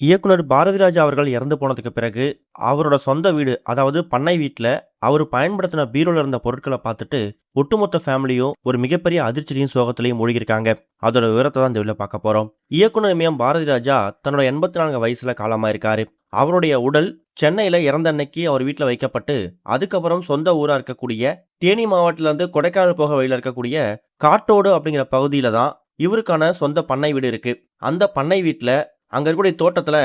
இயக்குனர் பாரதிராஜா அவர்கள் இறந்து போனதுக்கு பிறகு, அவரோட சொந்த வீடு, அதாவது பண்ணை வீட்ல அவரு பயன்படுத்தின பீரோல இருந்த பொருட்கள பார்த்துட்டு, ஒட்டுமொத்த ஃபேமிலியும் ஒரு மிகப்பெரிய அதிர்ச்சியிலயும், சோகத்திலயும் மூழ்கியிருக்காங்க. அதோட விவரத்த தான் இந்த வீடியோல பார்க்க போறோம். இயக்குனர் இமயம் பாரதிராஜா தன்னோட 84 வயசுல காலமாயிருக்காரு. அவருடைய உடல் சென்னையில இறந்த அன்னைக்கு அவர் வீட்ல வைக்கப்பட்டு, அதுக்கப்புறம் சொந்த ஊரா இருக்கக்கூடிய தேனி மாவட்டத்திலிருந்து கொடைக்கானல் போக வழியில இருக்கக்கூடிய காட்டோடு அப்படிங்கிற பகுதியில தான் இவருக்கான சொந்த பண்ணை வீடு இருக்கு. அந்த பண்ணை வீட்ல அங்க இருக்கக்கூடிய தோட்டத்துல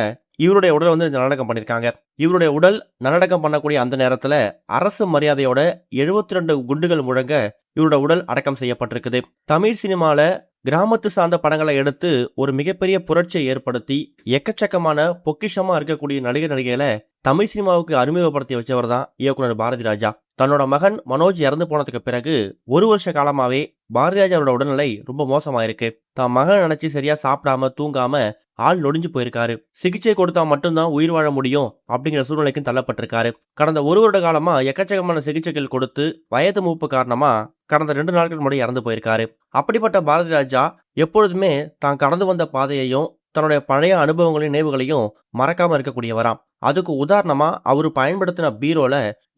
இவருடைய உடல நல்லடக்கம் பண்ணியிருக்காங்க. இவருடைய உடல் நல்லடக்கம் பண்ணக்கூடிய அந்த நேரத்துல அரசு மரியாதையோட 72 குண்டுகள் முழங்க இவரோட உடல் அடக்கம் செய்யப்பட்டிருக்குது. தமிழ் சினிமால கிராமத்து சார்ந்த படங்களை எடுத்து ஒரு மிகப்பெரிய புரட்சியை ஏற்படுத்தி எக்கச்சக்கமான பொக்கிஷமா இருக்கக்கூடிய நடிகர் நடிகைகளை தமிழ் சினிமாவுக்கு அறிமுகப்படுத்தி வச்சவர் தான் இயக்குனர் பாரதிராஜா. தன்னோட மகன் மனோஜ் இறந்து போனதுக்கு பிறகு ஒரு வருஷ காலமாவே பாரதிராஜாவோட உடல்நிலை ரொம்ப மோசமாயிருக்கு. தான் மகன் நினைச்சு சரியா சாப்பிடாம தூங்காம ஆள் நொடிஞ்சு போயிருக்காரு. சிகிச்சை கொடுத்தா மட்டும்தான் உயிர் வாழ முடியும் அப்படிங்கிற சூழ்நிலைக்கும் தள்ளப்பட்டிருக்காரு. கடந்த ஒரு வருட காலமா எக்கச்சக்கமான சிகிச்சைகள் கொடுத்து வயது மூப்பு காரணமா கடந்த 2 நாட்கள் முன்னாடி இறந்து போயிருக்காரு. அப்படிப்பட்ட பாரதிராஜா எப்பொழுதுமே தான் கடந்து வந்த பாதையையும் தன்னுடைய பழைய அனுபவங்களையும் நினைவுகளையும் மறக்காம இருக்கக்கூடியவராம். அதுக்கு உதாரணமா அவரு பயன்படுத்தின பீரோல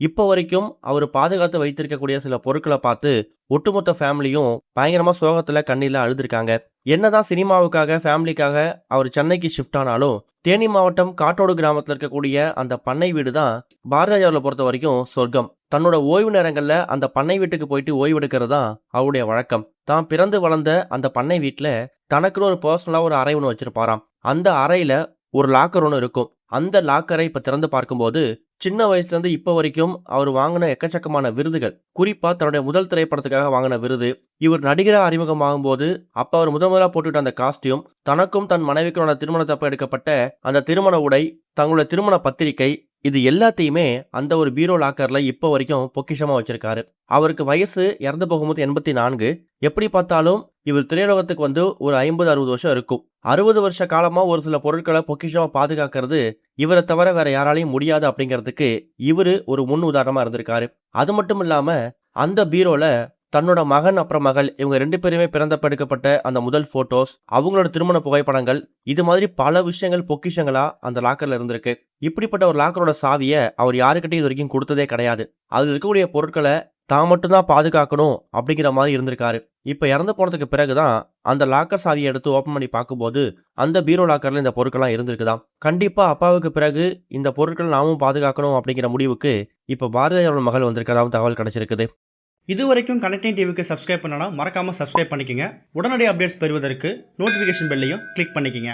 இப்ப வரைக்கும் அவர் பாதுகாத்து வைத்திருக்கக்கூடிய சில பொருட்களை பார்த்து ஒட்டுமொத்த ஃபேமிலியும் பயங்கரமா சோகத்துல கண்ணீர்ல அழுதுருக்காங்க. என்னதான் சினிமாவுக்காக ஃபேமிலிக்காக அவர் சென்னைக்கு ஷிஃப்ட் ஆனாலும் தேனி மாவட்டம் காட்டோடு கிராமத்துல இருக்கக்கூடிய அந்த பண்ணை வீடு தான் பாரதிராஜாவை பொறுத்த வரைக்கும் சொர்க்கம். தன்னோட ஓய்வு நேரங்கள்ல அந்த பண்ணை வீட்டுக்கு போயிட்டு ஓய்வு எடுக்கிறது தான் அவருடைய வழக்கம். தான் பிறந்து வளர்ந்த அந்த பண்ணை வீட்டுல தனக்குன்னு ஒரு பர்சனலா ஒரு அறை ஒன்று வச்சிருப்பாராம். அந்த அறையில ஒரு லாக்கர் ஒன்று இருக்கும். அந்த லாக்கரை இப்ப திறந்து பார்க்கும்போது சின்ன வயசுல இருந்து இப்ப வரைக்கும் அவர் வாங்கின எக்கச்சக்கமான விருதுகள், குறிப்பா தன்னுடைய முதல் திரைப்படத்துக்காக வாங்கின விருது, இவர் நடிகரா அறிமுகமாகும் போது அப்ப அவர் முதலா போட்டுட்ட அந்த காஸ்டியூம், தனக்கும் தன் மனைவிக்கும் திருமணத்தப்ப எடுக்கப்பட்ட அந்த திருமண உடை, தங்களுடைய திருமண பத்திரிகை, இது எல்லாத்தையுமே அந்த ஒரு பீரோ லாக்கர்ல இப்ப வரைக்கும் பொக்கிஷமா வச்சிருக்காரு. அவருக்கு வயசு இறந்து போகும்போது 84. எப்படி பார்த்தாலும் இவர் திரையுலகத்துக்கு ஒரு 50-60 வருஷம் இருக்கும். 60 வருஷ காலமா ஒரு சில பொருட்களை பொக்கிஷமா பாதுகாக்கிறது இவரை தவிர வேற யாராலையும் முடியாது அப்படிங்கிறதுக்கு இவரு ஒரு முன் உதாரணமா இருந்திருக்காரு. அது மட்டும் இல்லாம அந்த பீரோல தன்னோட மகன் அப்புறம் மகள் இவங்க 2 பேருமே பிறந்தப்ப எடுக்கப்பட்ட அந்த முதல் போட்டோஸ், அவங்களோட திருமண புகைப்படங்கள், இது மாதிரி பல விஷயங்கள் பொக்கிஷங்களா அந்த லாக்கர்ல இருந்திருக்கு. இப்படிப்பட்ட ஒரு லாக்கரோட சாவியை அவர் யாருக்கிட்டையும் இது வரைக்கும் கொடுத்ததே கிடையாது. அது இருக்கக்கூடிய பொருட்களை தான் மட்டும்தான் பாதுகாக்கணும் அப்படிங்கிற மாதிரி இருந்திருக்காரு. இப்ப இறந்து போனதுக்கு பிறகுதான் அந்த லாக்கர் சாவியை எடுத்து ஓபன் பண்ணி பார்க்கும்போது அந்த பீரோ லாக்கர்ல இந்த பொருட்கள்லாம் இருந்திருக்குதாம். கண்டிப்பா அப்பாவுக்கு பிறகு இந்த பொருட்கள் நாமும் பாதுகாக்கணும் அப்படிங்கிற முடிவுக்கு இப்ப பாரதியாரோட மகள் வந்திருக்கதாகவும் தகவல் கிடைச்சிருக்குது. இதுவரைக்கும் கனெக்டிங் டிவிக்கு சப்ஸ்கிரைப் பண்ணனா மறக்காம சப்ஸ்கிரைப் பண்ணிக்கங்க. உடனடி அப்டேட்ஸ் பெறுவதற்கு நோட்டிஃபிகேஷன் பெல்லையும் கிளிக் பண்ணிக்கங்க.